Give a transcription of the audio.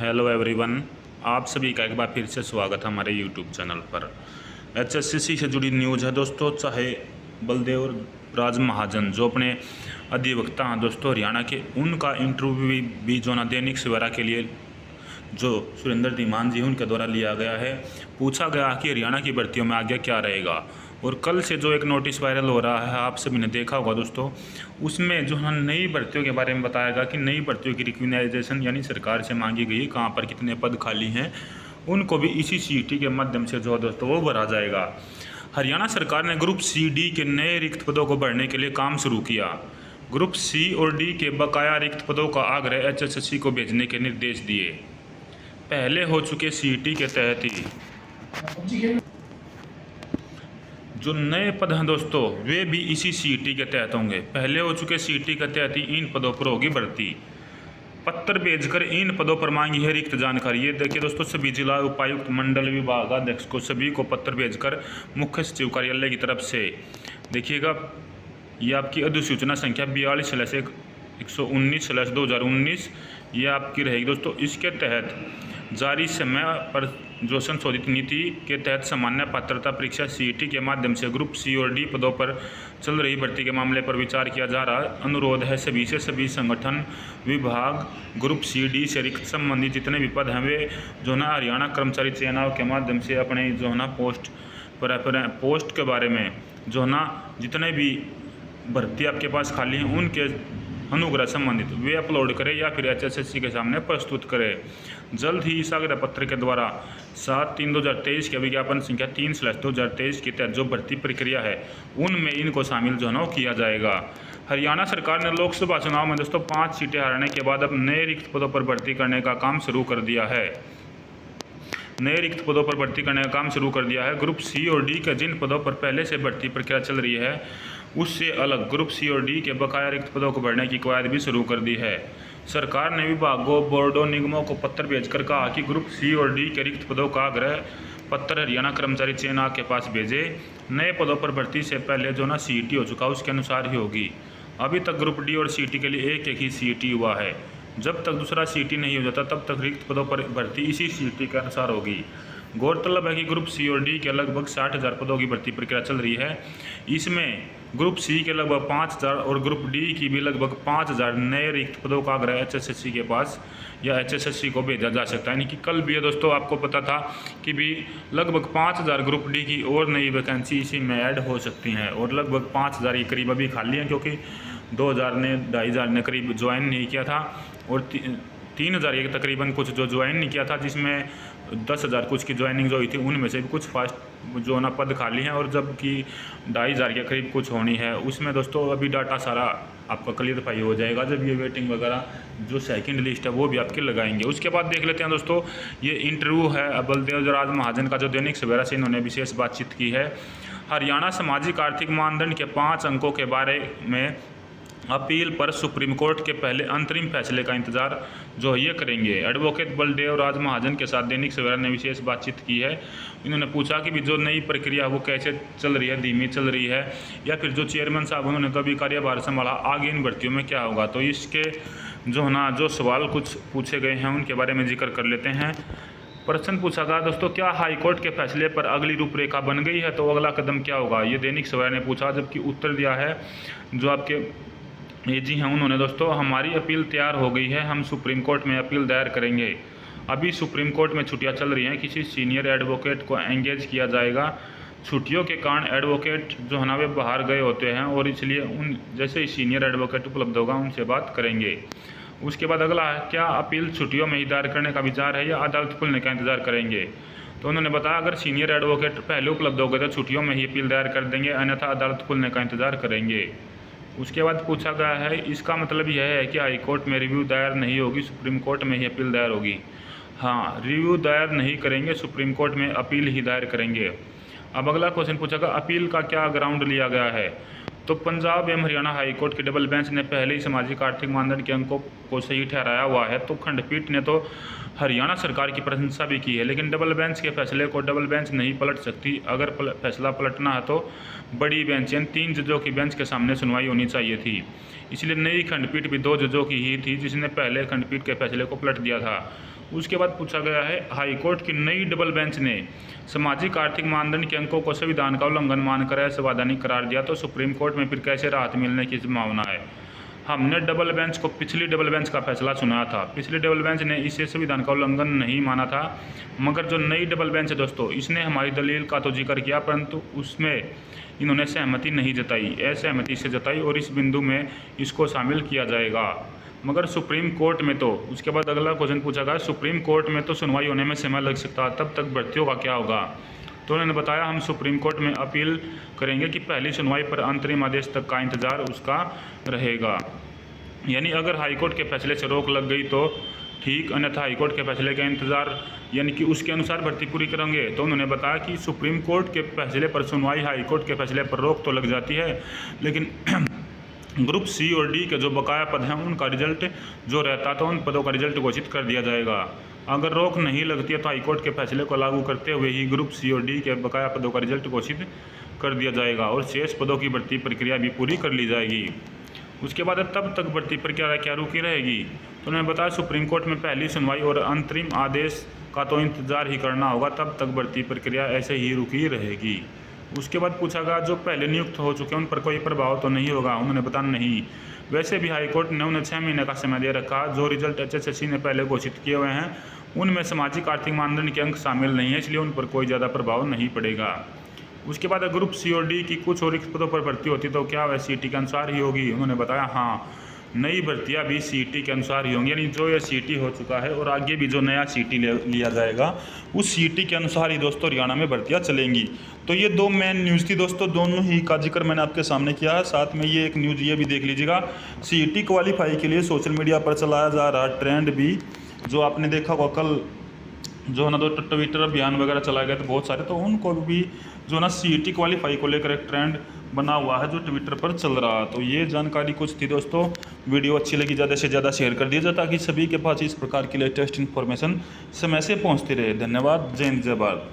Hello everyone, आप सभी का एक बार फिर से स्वागत है हमारे यूट्यूब चैनल पर। एचएससीसी से जुड़ी न्यूज़ है दोस्तों। चाहे बलदेव राज महाजन जो अपने अधिवक्ता हैं दोस्तों हरियाणा के, उनका इंटरव्यू भी जो ना दैनिक सवेरा के लिए जो सुरेंद्र धीमान जी उनके द्वारा लिया गया है। पूछा गया कि हरियाणा की भर्तियों में आगे क्या रहेगा। और कल से जो एक नोटिस वायरल हो रहा है, आप सभी ने देखा होगा दोस्तों, उसमें जो है नई भर्तियों के बारे में बताया गया कि नई भर्तियों की रिकग्नाइजेशन यानी सरकार से मांगी गई कहाँ पर कितने पद खाली हैं, उनको भी इसी सीटी के माध्यम से जो है दोस्तों वो भरा जाएगा। हरियाणा सरकार ने ग्रुप सी डी के नए रिक्त पदों को भरने के लिए काम शुरू किया। ग्रुप सी और डी के बकाया रिक्त पदों का आग्रह एचएसएससी को भेजने के निर्देश दिए। पहले हो चुके सीटी के तहत ही जो नए पद हैं दोस्तों वे भी इसी सीटी के तहत होंगे। पहले हो चुके सीटी के तहत ही इन पदों पर होगी भर्ती। पत्र भेजकर इन पदों पर मांगी है रिक्त जानकारी। ये देखिए दोस्तों, सभी जिला उपायुक्त मंडल विभागाध्यक्ष को सभी को पत्र भेजकर मुख्य सचिव कार्यालय की तरफ से देखिएगा, ये आपकी अधिसूचना संख्या 42/119/2019 ये आपकी रहेगी दोस्तों। इसके तहत जारी समय पर जो संशोधित नीति के तहत सामान्य पात्रता परीक्षा सीईटी के माध्यम से ग्रुप सी और डी पदों पर चल रही भर्ती के मामले पर विचार किया जा रहा है। अनुरोध है सभी से सभी संगठन विभाग ग्रुप सी डी से रिक्त संबंधित जितने भी पद हैं वे जो ना हरियाणा कर्मचारी चयन आयोग के माध्यम से अपने जो ना पोस्ट के बारे में जो ना जितने भी भर्ती आपके पास खाली हैं उनके अनुग्रह संबंधित वे अपलोड करें या फिर एचएसएससी के सामने प्रस्तुत करें। जल्द ही इस आग्रह पत्र के द्वारा 7/3/2023 के विज्ञापन संख्या 3/2023 के तहत जो भर्ती प्रक्रिया है उनमें इनको शामिल जो है किया जाएगा। हरियाणा सरकार ने लोकसभा चुनाव में दोस्तों 5 सीटें हारने के बाद अब नए रिक्त पदों पर भर्ती करने का काम शुरू कर दिया है। नए रिक्त पदों पर भर्ती करने का काम शुरू कर दिया है। ग्रुप सी और डी के जिन पदों पर पहले से भर्ती प्रक्रिया चल रही है उससे अलग ग्रुप सी और डी के बकाया रिक्त पदों को भरने की कवायद भी शुरू कर दी है। सरकार ने विभागों बोर्डों निगमों को पत्र भेजकर कहा कि ग्रुप सी और डी के रिक्त पदों का आग्रह पत्र हरियाणा कर्मचारी चयन आयोग के पास भेजे। नए पदों पर भर्ती से पहले जो ना सीईटी हो चुका उसके अनुसार ही होगी। अभी तक ग्रुप डी और सीईटी के लिए एक ही सीईटी हुआ है। जब तक दूसरा सीईटी नहीं हो जाता तब तक रिक्त पदों पर भर्ती इसी सीईटी के अनुसार होगी। गौरतलब है कि ग्रुप सी और डी के लगभग 60,000 पदों की भर्ती प्रक्रिया चल रही है। इसमें ग्रुप सी के लगभग 5,000 और ग्रुप डी की भी लगभग 5,000 नए रिक्त पदों का आग्रह एचएसएससी के पास या एचएसएससी को भेजा जा सकता है। यानी कि कल भी दोस्तों आपको पता था कि भी लगभग 5,000 ग्रुप डी की और नई वैकेंसी इसी में ऐड हो सकती हैं और लगभग 5,000 के करीब अभी खाली हैं, क्योंकि 2,000 ने 2,500 ने करीब ज्वाइन नहीं किया था और 3,000 के तकरीबन कुछ जो ज्वाइन नहीं किया था, जिसमें 10,000 कुछ की ज्वाइनिंग जो हुई थी उनमें से भी कुछ फास्ट जो ना पद खाली हैं और जबकि 2,500 के करीब कुछ होनी है। उसमें दोस्तों अभी डाटा सारा आपका क्लियरफाई हो जाएगा जब ये वेटिंग वगैरह जो सेकंड लिस्ट है वो भी आपके लगाएंगे। उसके बाद देख लेते हैं दोस्तों, ये इंटरव्यू है बलदेव राज महाजन का जो दैनिक सवेरा से इन्होंने विशेष बातचीत की है। हरियाणा सामाजिक आर्थिक मानदंड के 5 अंकों के बारे में अपील पर सुप्रीम कोर्ट के पहले अंतरिम फैसले का इंतजार जो ये करेंगे। एडवोकेट बलदेव राज महाजन के साथ दैनिक सवेरा ने विशेष बातचीत की है। इन्होंने पूछा कि भी जो नई प्रक्रिया वो कैसे चल रही है, धीमी चल रही है या फिर जो चेयरमैन साहब उन्होंने कभी कार्यभार संभाला, आगे इन भर्तियों में क्या होगा। तो इसके जो है ना जो सवाल कुछ पूछे गए हैं उनके बारे में जिक्र कर लेते हैं। प्रश्न पूछा गया दोस्तों, क्या हाईकोर्ट के फैसले पर अगली रूपरेखा बन गई है तो अगला कदम क्या होगा, ये दैनिक सवेरा ने पूछा। जबकि उत्तर दिया है जो आपके जी हैं उन्होंने दोस्तों, हमारी अपील तैयार हो गई है, हम सुप्रीम कोर्ट में अपील दायर करेंगे। अभी सुप्रीम कोर्ट में छुट्टियां चल रही हैं, किसी सीनियर एडवोकेट को एंगेज किया जाएगा। छुट्टियों के कारण एडवोकेट जो है ना वे बाहर गए होते हैं और इसलिए उन जैसे ही सीनियर एडवोकेट उपलब्ध होगा उनसे बात करेंगे। उसके बाद अगला है, क्या अपील छुट्टियों में ही दायर करने का विचार है या अदालत खुलने का इंतजार करेंगे। तो उन्होंने बताया अगर सीनियर एडवोकेट पहले उपलब्ध हो गए तो छुट्टियों में ही अपील दायर कर देंगे, अन्यथा अदालत खुलने का इंतजार करेंगे। उसके बाद पूछा गया है, इसका मतलब यह है कि हाई कोर्ट में रिव्यू दायर नहीं होगी, सुप्रीम कोर्ट में ही अपील दायर होगी। हाँ, रिव्यू दायर नहीं करेंगे, सुप्रीम कोर्ट में अपील ही दायर करेंगे। अब अगला क्वेश्चन पूछा गया, अपील का क्या ग्राउंड लिया गया है। तो पंजाब एवं हरियाणा हाई कोर्ट के डबल बेंच ने पहले ही सामाजिक आर्थिक मानदंड के अंकों को सही ठहराया हुआ है। तो खंडपीठ ने तो हरियाणा सरकार की प्रशंसा भी की है, लेकिन डबल बेंच के फैसले को डबल बेंच नहीं पलट सकती। अगर फैसला पलटना है तो बड़ी बेंच यानी 3 जजों की बेंच के सामने सुनवाई होनी चाहिए थी। इसलिए नई खंडपीठ भी 2 जजों की ही थी, जिसने पहले खंडपीठ के फैसले को पलट दिया था। उसके बाद पूछा गया है हाईकोर्ट की नई डबल बेंच ने सामाजिक आर्थिक मानदंड के अंकों को संविधान का उल्लंघन मानकर असंवैधानिक करार दिया तो सुप्रीम कोर्ट में फिर कैसे राहत मिलने की संभावना है। हमने डबल बेंच को पिछली डबल बेंच का फैसला सुनाया था। पिछली डबल बेंच ने इसे संविधान का उल्लंघन नहीं माना था, मगर जो नई डबल बेंच है दोस्तों, इसने हमारी दलील का तो जिक्र किया परंतु उसमें इन्होंने सहमति नहीं जताई, असहमति से जताई और इस बिंदु में इसको शामिल किया जाएगा। मगर सुप्रीम कोर्ट में तो उसके बाद अगला क्वेश्चन पूछा गया, सुप्रीम कोर्ट में तो सुनवाई होने में समय लग सकता है, तब तक भर्तियों का क्या होगा। तो उन्होंने बताया हम सुप्रीम कोर्ट में अपील करेंगे कि पहली सुनवाई पर अंतरिम आदेश तक का इंतजार उसका रहेगा। यानी अगर हाईकोर्ट के फैसले से रोक लग गई तो ठीक, अन्यथा हाईकोर्ट के फैसले का इंतजार यानी कि उसके अनुसार भर्ती पूरी करेंगे। तो उन्होंने बताया कि सुप्रीम कोर्ट के फैसले पर सुनवाई, हाईकोर्ट के फैसले पर रोक तो लग जाती है, लेकिन ग्रुप सी और डी के जो बकाया पद हैं उनका रिजल्ट जो रहता तो उन पदों का रिजल्ट घोषित कर दिया जाएगा। अगर रोक नहीं लगती है तो हाईकोर्ट के फैसले को लागू करते हुए ही ग्रुप सी और डी के बकाया पदों का रिजल्ट घोषित कर दिया जाएगा और शेष पदों की भर्ती प्रक्रिया भी पूरी कर ली जाएगी। उसके बाद तब तक भर्ती प्रक्रिया क्या रुकी रहेगी। तो उन्होंने बताया सुप्रीम कोर्ट में पहली सुनवाई और अंतरिम आदेश का तो इंतजार ही करना होगा, तब तक भर्ती प्रक्रिया ऐसे ही रुकी रहेगी। उसके बाद पूछा गया जो पहले नियुक्त हो चुके हैं उन पर कोई प्रभाव तो नहीं होगा। उन्होंने बताया नहीं, वैसे भी हाईकोर्ट ने उन्हें 6 महीने का समय दे रखा। जो रिजल्ट HSSC ने पहले घोषित किए हुए हैं उनमें सामाजिक आर्थिक मानदंड के अंक शामिल नहीं है, इसलिए उन पर कोई ज़्यादा प्रभाव नहीं पड़ेगा। उसके बाद ग्रुप सी और डी की कुछ और रिक्त पदों पर भर्ती होती तो क्या वह CET के अनुसार ही होगी। उन्होंने बताया हाँ, नई भर्तियां भी CET के अनुसार ही होंगी, यानी जो ये CET हो चुका है और आगे भी जो नया CET लिया जाएगा उस CET के अनुसार ही दोस्तों हरियाणा में भर्तियां चलेंगी। तो ये 2 मेन न्यूज़ थी दोस्तों, दोनों ही का जिक्र मैंने आपके सामने किया है। साथ में ये एक न्यूज़ ये भी देख लीजिएगा, CET क्वालिफाई के लिए सोशल मीडिया पर चलाया जा रहा ट्रेंड भी, जो आपने देखा होगा कल जो है ना, 2 ट्विटर अभियान वगैरह चलाए गए थे बहुत सारे, तो उनको भी जो ना CET क्वालिफाई को लेकर एक ट्रेंड बना हुआ है जो ट्विटर पर चल रहा है। तो ये जानकारी कुछ थी दोस्तों। वीडियो अच्छी लगी ज़्यादा से ज़्यादा शेयर कर दीजिए ताकि सभी के पास इस प्रकार की लेटेस्ट इन्फॉर्मेशन समय से पहुंचती रहे। धन्यवाद। जय हिंद, जय भारत।